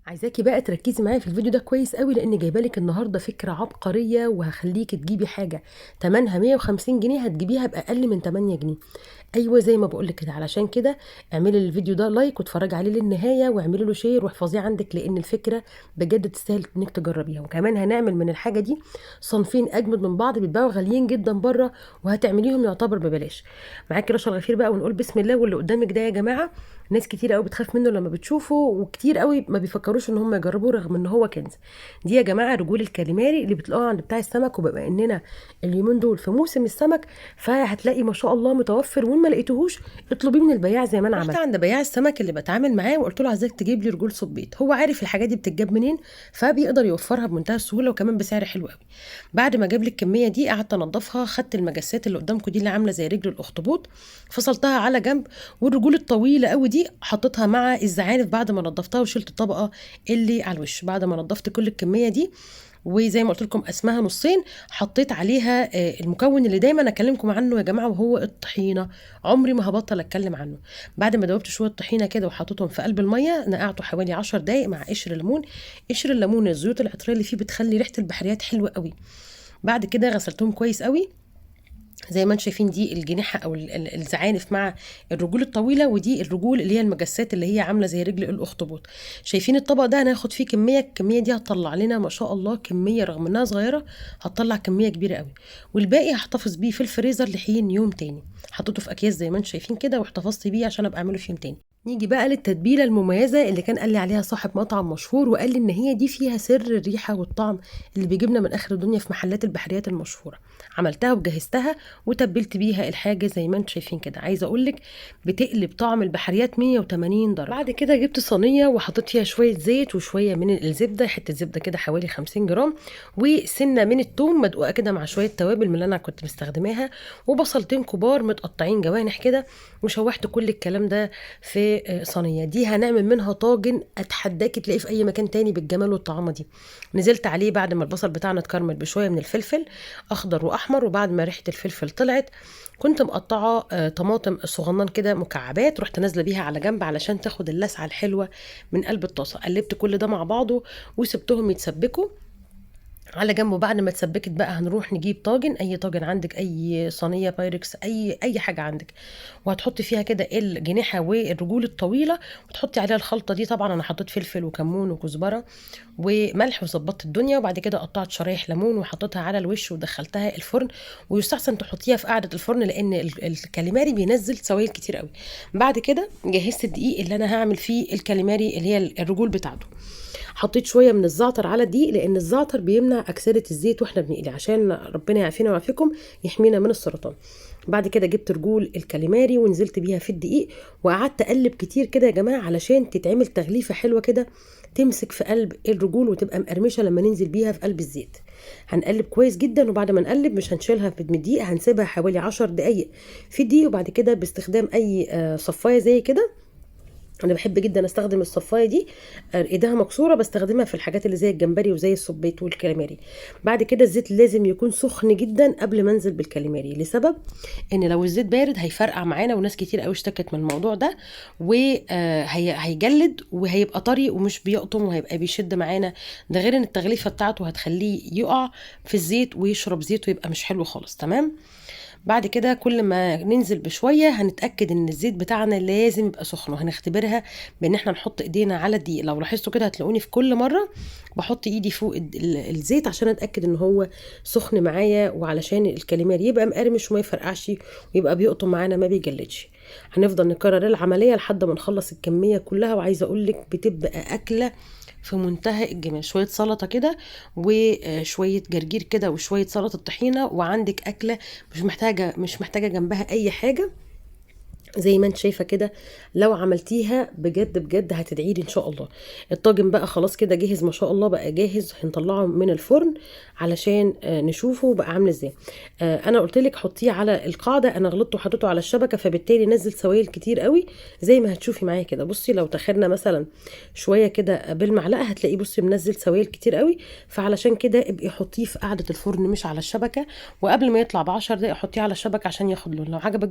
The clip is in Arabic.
عايزاكي بقى تركزي معايا في الفيديو ده كويس قوي، لان جايبه لك النهارده فكره عبقريه وهخليكي تجيبي حاجه تمنها 150 جنيه هتجيبيها باقل من 8 جنيه. ايوه زي ما بقول لك كده، علشان كده اعملي الفيديو ده لايك واتفرجي عليه للنهايه واعملي له شير واحفظيه عندك، لان الفكره بجد تستاهل انك تجربيها. وكمان هنعمل من الحاجه دي صنفين اجمد من بعض بيتباعوا غاليين جدا بره، وهتعمليهم يعتبر ببلاش. معاكي رشا الغفير بقى، ونقول بسم الله. واللي قدامك ده يا جماعه ناس كتير قوي بتخاف منه لما بتشوفه، وكتير قوي ما بيفكروش ان هم يجربوه رغم ان هو كنز. دي يا جماعه رجول الكاليماري اللي بتلاقوها عند بتاع السمك، وبما اننا اليومين دول في موسم السمك فهتلاقي ما شاء الله متوفر، وان ما لقيتوهوش اطلبيه من البياع زي ما انا عملت. عند بياع السمك اللي بتعامل معاه وقلت له عايزاك تجيب لي رجول صبيط، هو عارف الحاجات دي بتتجاب منين، فبيقدر يوفرها بمنتهى السهوله وكمان بسعر حلو قوي. بعد ما جاب لي الكميه دي قعدت انضفها، خدت المجسات اللي قدامكم دي اللي عامله زي رجل الاخطبوط فصلتها على جنب، والرجول الطويله قوي دي حطيتها مع الزعانف بعد ما نضفتها وشلت الطبقه اللي على الوش. بعد ما نضفت كل الكميه دي وزي ما قلت لكم قسمها نصين، حطيت عليها المكون اللي دايما اكلمكم عنه يا جماعه، وهو الطحينه. عمري ما هبطل اتكلم عنه. بعد ما دوبت شويه طحينه كده وحطيتهم في قلب الميه، نقعته حوالي 10 دقائق مع قشر الليمون. قشر الليمون الزيوت العطريه اللي فيه بتخلي ريحه البحريات حلوه قوي. بعد كده غسلتهم كويس قوي زي ما انتم شايفين، دي الجناحه او الزعانف مع الرجول الطويله، ودي الرجول اللي هي المجسات اللي هي عامله زي رجل الاخطبوط. شايفين الطبق ده هناخد فيه كميه، الكميه دي هتطلع لنا ما شاء الله كميه رغم انها صغيره هتطلع كميه كبيره قوي، والباقي هحتفظ بيه في الفريزر لحين يوم تاني. حطيته في اكياس زي ما انتم شايفين كده واحتفظت بيه عشان ابقى اعمله في يوم تاني. نيجي بقى للتتبيله المميزه اللي كان قال لي عليها صاحب مطعم مشهور، وقال لي ان هي دي فيها سر الريحه والطعم اللي بيجيبنا من اخر الدنيا في محلات البحريات المشهوره. عملتها وجهزتها وتبلت بيها الحاجه زي ما انتم شايفين كده. عايزه اقول لك بتقلب طعم البحريات 180 درجه. بعد كده جبت صينيه وحطيت فيها شويه زيت وشويه من الزبده، حته زبده كده حوالي 50 جرام، وسنه من الثوم مدقوقه كده مع شويه توابل من اللي انا كنت مستخدماها، وبصلتين كبار متقطعين جوانح كده، وشوحت كل الكلام ده في صينيه. دي هنعمل منها طاجن اتحداكي تلاقيه في اي مكان تاني بالجمال والطعامه دي. نزلت عليه بعد ما البصل بتاعنا اتكرمل بشويه من الفلفل اخضر واحمر، وبعد ما ريحه الفلفل طلعت كنت مقطعه طماطم صغنن كده مكعبات، رحت نازله بيها على جنب علشان تاخد اللسعه الحلوه من قلب الطاسه. قلبت كل ده مع بعضه وسبتهم يتسبكوا على جنب. بعد ما اتسبكت بقى هنروح نجيب طاجن، اي طاجن عندك، اي صينيه بايركس، اي حاجه عندك، وهتحطي فيها كده الجناحه والرجول الطويله وتحطي عليها الخلطه دي. طبعا انا حطيت فلفل وكمون وكزبره وملح وظبطت الدنيا، وبعد كده قطعت شرايح ليمون وحطيتها على الوش ودخلتها الفرن. ويستحسن تحطيها في قاعده الفرن لان الكاليماري بينزل سوائل كتير قوي. بعد كده جهزت الدقيق اللي انا هعمل فيه الكاليماري اللي هي الرجول بتاعته. حطيت شويه من الزعتر على الدقيق لان الزعتر بيمنع اكسده الزيت واحنا بنقلي، عشان ربنا يعافينا ويعافيكم يحمينا من السرطان. بعد كده جبت رجول الكاليماري ونزلت بيها في الدقيق، وقعدت اقلب كتير كده يا جماعه علشان تتعمل تغليفه حلوه كده تمسك في قلب الرجول وتبقى مقرمشه لما ننزل بيها في قلب الزيت. هنقلب كويس جدا، وبعد ما نقلب مش هنشيلها في الدقيق، هنسيبها حوالي 10 دقايق في الدقيق. وبعد كده باستخدام اي صفايه زي كده، انا بحب جدا استخدم الصفايه دي ايدها مكسوره، بستخدمها في الحاجات اللي زي الجمبري وزي الصبيط والكاليماري. بعد كده الزيت لازم يكون سخن جدا قبل ما انزل بالكاليماري، لسبب ان لو الزيت بارد هيفرقع معانا، وناس كتير قوي اشتكت من الموضوع ده، وهيجلد وهيبقى طري ومش بيقطم وهيبقى بيشد معانا. ده غير ان التغليفه بتاعته هتخليه يقع في الزيت ويشرب زيت ويبقى مش حلو خالص. تمام. بعد كده كل ما ننزل بشويه هنتاكد ان الزيت بتاعنا لازم يبقى سخن، وهنختبرها بان احنا نحط ايدينا على الدقيق. لو لاحظتوا كده هتلاقوني في كل مره بحط ايدي فوق الزيت عشان اتاكد ان هو سخن معايا، وعلشان الكاليماري يبقى مقرمش وما يفرقعش ويبقى بيقطم معانا ما بيجلدش. هنفضل نكرر العمليه لحد ما نخلص الكميه كلها، وعايزه اقول لك بتبقى اكله في منتهى الجمال. شويه سلطه كده وشويه جرجير كده وشويه سلطه طحينه، وعندك اكله مش محتاجه جنبها اي حاجه زي ما انت شايفه كده. لو عملتيها بجد بجد هتدعي لي ان شاء الله. الطاجن بقى خلاص كده جاهز ما شاء الله، بقى جاهز. هنطلعه من الفرن علشان نشوفه بقى عامل ازاي. انا قلت لك حطيه على القاعده، انا غلطت وحطيته على الشبكه فبالتالي نزل سوائل كتير قوي زي ما هتشوفي معايا كده. بصي لو تاخدنا مثلا شويه كده بالمعلقه هتلاقيه بصي منزل سوائل كتير قوي، فعلشان كده ابقي حطيه في قاعده الفرن مش على الشبكه، وقبل ما يطلع ب10 دقايق حطيه على الشبكه عشان ياخد لون. لو عجبك